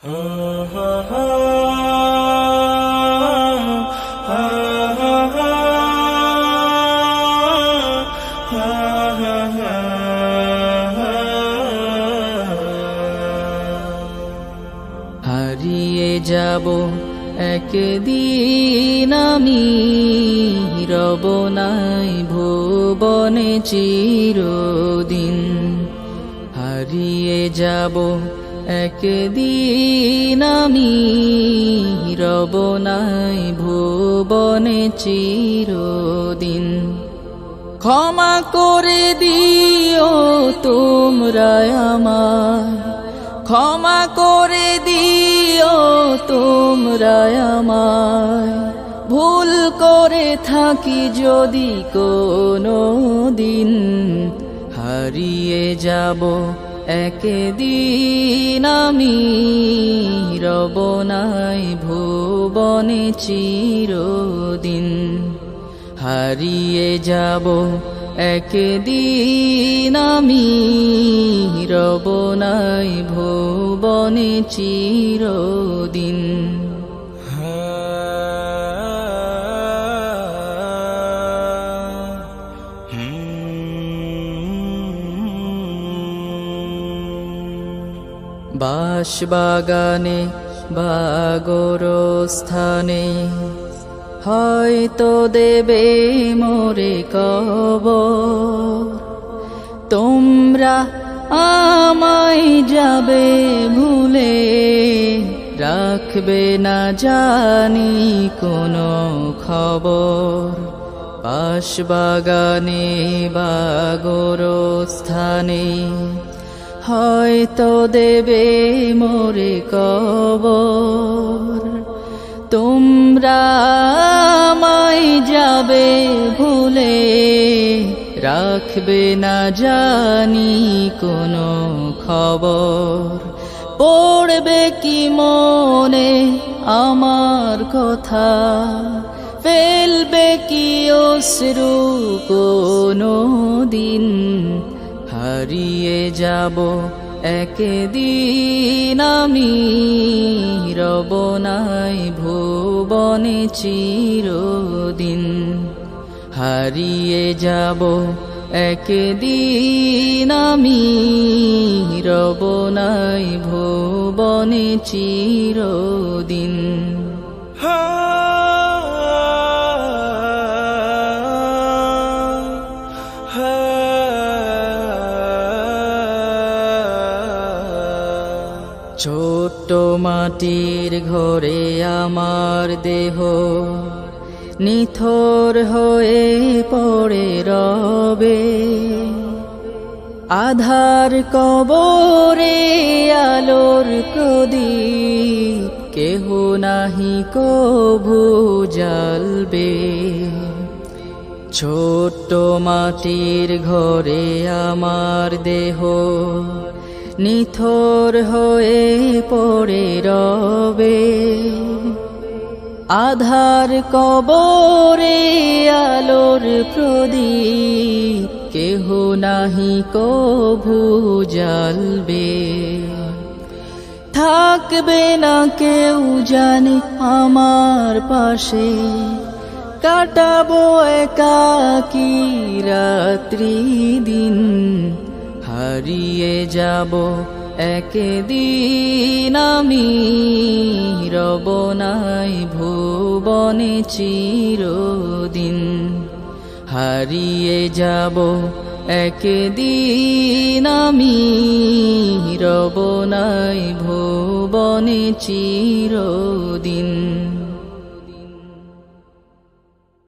হারিয়ে যাব একদিন আমি, রব নাই ভুবনে চিরদিন। হারিয়ে যাব একদিন আমি, রব নাই ভুবনে চিরদিন। ক্ষমা করে দিও তোমরা আমায়, ক্ষমা করে দিও তোমরা আমায়, ভুল করে থাকি যদি কোনো দিন। হারিয়ে যাব একদিন আমি, রব নাই ভুবনে চিরদিন। হারিয়ে যাব একদিন আমি, রব নাই ভুবনে চিরদিন। বাঁশবাগানে বা গোরস্থানে হয়তো দেবে মোরে কবর। তোমরা আমায় যাবে ভুলে, রাখবে না জানি কোনো খবর। বাঁশবাগানে বা গোরস্থানে হয়তো দেবে মোরে কবর। তোমরা আমায় যাবে ভুলে, রাখবে না জানি কোনো খবর। পড়বে কি মনে আমার কথা, ফেলবে কি অশ্রু কোনো দিন। হারিয়ে যাব একদিন আমি, রব নাই ভুবনে চিরদিন। হারিয়ে যাব একদিন আমি, রব নাই ভুবনে চিরদিন। ছোট্ট মাটির ঘরে আমার দেহ নিথর হয়ে পড়ে রবে। আধার কবরে আলোর প্রদীপ কেহ নাহি কভু জ্বালবে। ছোট্ট মাটির ঘরে আমার দেহ নিথর হয়ে পড়ে রবে। আধার কবরে আলোর প্রদীপ কেহ নাহি কভু জ্বালবে। থাকবে না কেউ জানে আমার পাশে, কাটাবো একাকী রাত্রি দিন। হারিয়ে যাব একদিন আমি, রব নাই ভুবনে চিরদিন। হারিয়ে যাব একদিন আমি, রব নাই ভুবনে চিরদিন।